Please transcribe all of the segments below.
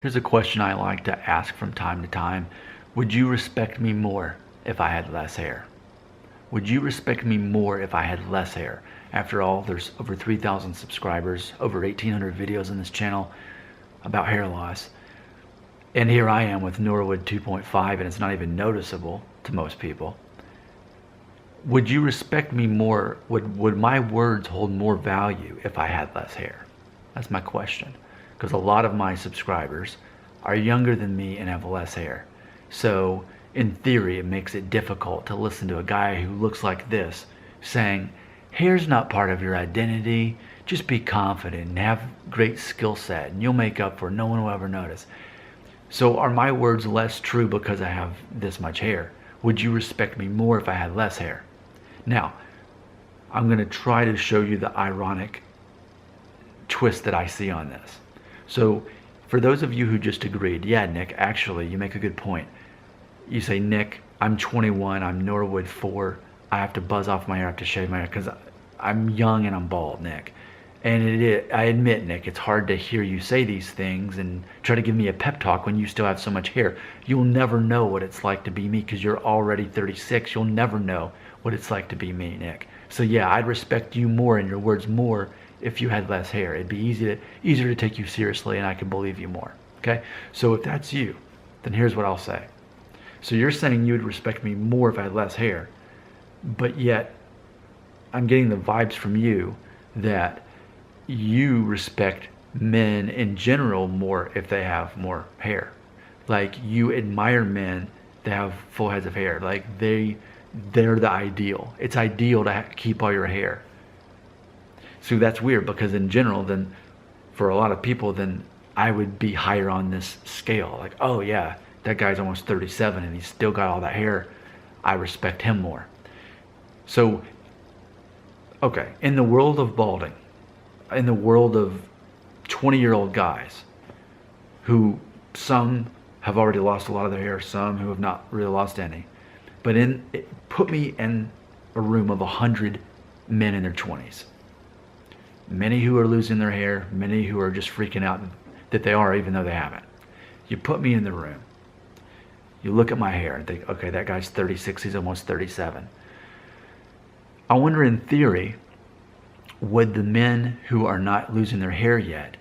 Here's a question I like to ask from time to time. Would you respect me more if I had less hair? Would you respect me more if I had less hair? After all, there's over 3,000 subscribers, over 1,800 videos on this channel about hair loss. And here I am with Norwood 2.5 and it's not even noticeable to most people. Would you respect me more? Would my words hold more value if I had less hair? That's my question. Because a lot of my subscribers are younger than me and have less hair. So in theory, it makes it difficult to listen to a guy who looks like this saying, hair's not part of your identity. Just be confident and have great skill set and you'll make up for it. No one will ever notice. So are my words less true because I have this much hair? Would you respect me more if I had less hair? Now, I'm going to try to show you the ironic twist that I see on this. So for those of you who just agreed, yeah, Nick, actually, you make a good point. You say, Nick, I'm 21, I'm Norwood 4, I have to buzz off my hair, I have to shave my hair because I'm young and I'm bald, Nick. And I admit, Nick, it's hard to hear you say these things and try to give me a pep talk when you still have so much hair. You'll never know what it's like to be me because you're already 36. You'll never know what it's like to be me, Nick. So yeah, I'd respect you more and your words more if you had less hair. It'd be easier to take you seriously and I could believe you more. Okay? So if that's you, then here's what I'll say. So you're saying you would respect me more if I had less hair, but yet I'm getting the vibes from you that you respect men in general more if they have more hair. Like you admire men that have full heads of hair. Like they're the ideal. It's ideal to keep all your hair. So that's weird because in general, then for a lot of people, then I would be higher on this scale. Like, oh yeah, that guy's almost 37 and he's still got all that hair. I respect him more. So, okay, in the world of balding, in the world of 20-year-old guys who some have already lost a lot of their hair, some who have not really lost any, but put me in a room of 100 men in their 20s. Many who are losing their hair, many who are just freaking out that they are even though they haven't. You put me in the room. You look at my hair and think, okay, that guy's 36, he's almost 37. I wonder in theory, would the men who are not losing their hair yet,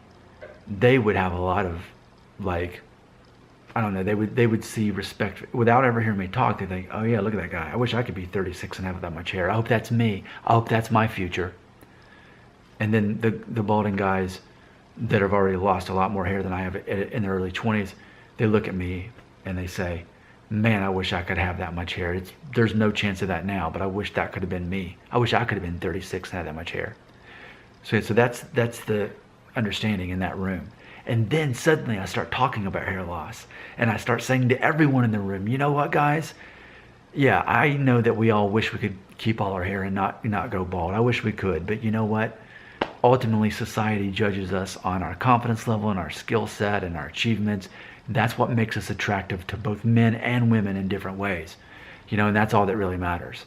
they would have a lot of like, I don't know, they would see respect without ever hearing me talk. They think, oh yeah, look at that guy. I wish I could be 36 and have that much hair. I hope that's me. I hope that's my future. And then the balding guys that have already lost a lot more hair than I have in their early 20s, they look at me and they say, man, I wish I could have that much hair. There's no chance of that now, but I wish that could have been me. I wish I could have been 36 and had that much hair. So that's the understanding in that room. And then suddenly I start talking about hair loss and I start saying to everyone in the room, you know what, guys? Yeah, I know that we all wish we could keep all our hair and not go bald. I wish we could, but you know what? Ultimately, society judges us on our confidence level and our skill set and our achievements. That's what makes us attractive to both men and women in different ways. You know, and that's all that really matters.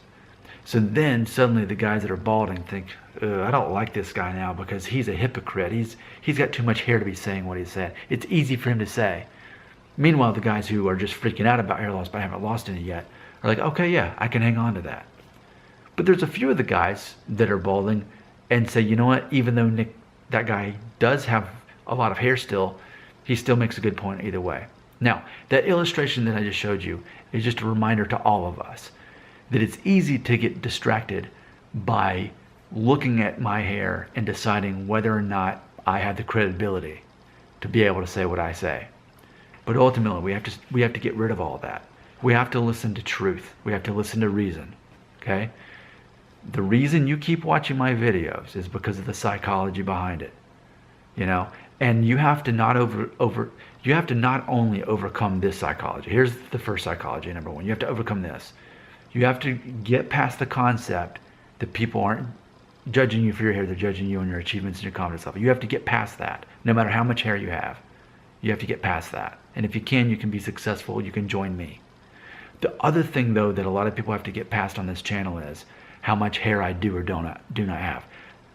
So then suddenly the guys that are balding think, I don't like this guy now because he's a hypocrite. He's got too much hair to be saying what he said. It's easy for him to say. Meanwhile, the guys who are just freaking out about hair loss but haven't lost any yet are like, okay, yeah, I can hang on to that. But there's a few of the guys that are balding and say, you know what, even though Nick, that guy does have a lot of hair still, he still makes a good point either way. Now, that illustration that I just showed you is just a reminder to all of us that it's easy to get distracted by looking at my hair and deciding whether or not I have the credibility to be able to say what I say. But ultimately, we have to get rid of all of that. We have to listen to truth. We have to listen to reason, okay? The reason you keep watching my videos is because of the psychology behind it, you know? And you have to not you have to not only overcome this psychology. Here's the first psychology, number one. You have to overcome this. You have to get past the concept that people aren't judging you for your hair. They're judging you on your achievements and your confidence level. You have to get past that, no matter how much hair you have. You have to get past that. And if you can be successful. You can join me. The other thing, though, that a lot of people have to get past on this channel is how much hair I do or do not have.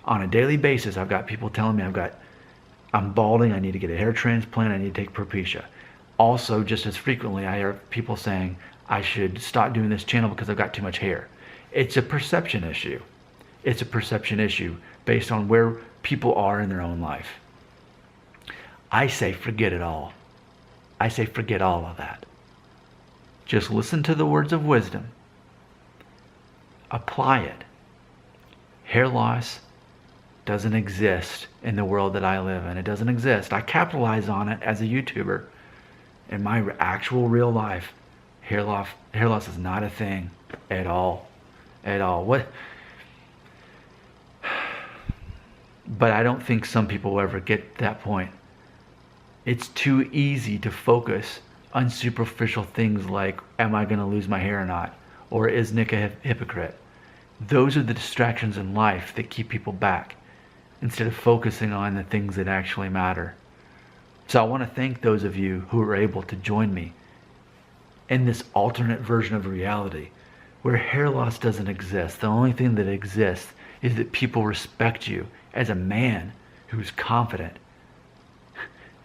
On a daily basis, I've got people telling me I've got I'm balding, I need to get a hair transplant, I need to take Propecia. Also, just as frequently, I hear people saying I should stop doing this channel because I've got too much hair. It's a perception issue. It's a perception issue based on where people are in their own life. I say forget it all. I say forget all of that. Just listen to the words of wisdom. Apply it. Hair loss doesn't exist in the world that I live in. It doesn't exist. I capitalize on it as a YouTuber. In my actual real life, hair loss is not a thing at all. At all. What? But I don't think some people will ever get to that point. It's too easy to focus on superficial things like, am I going to lose my hair or not? Or is Nick a hypocrite? Those are the distractions in life that keep people back instead of focusing on the things that actually matter. So I want to thank those of you who were able to join me in this alternate version of reality where hair loss doesn't exist. The only thing that exists is that people respect you as a man who's confident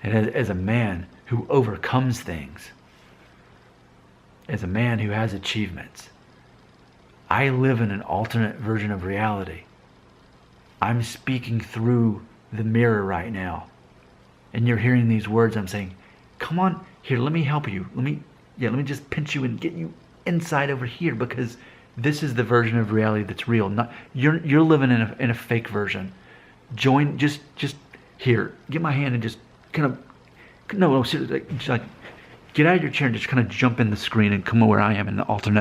and as a man who overcomes things, as a man who has achievements. I live in an alternate version of reality. I'm speaking through the mirror right now. And you're hearing these words. I'm saying, come on, here, let me help you. Let me just pinch you and get you inside over here, because this is the version of reality that's real. Not you're living in a fake version. Join, just here, get my hand and just kind of, no, seriously, just like get out of your chair and just kind of jump in the screen and come where I am in the alternate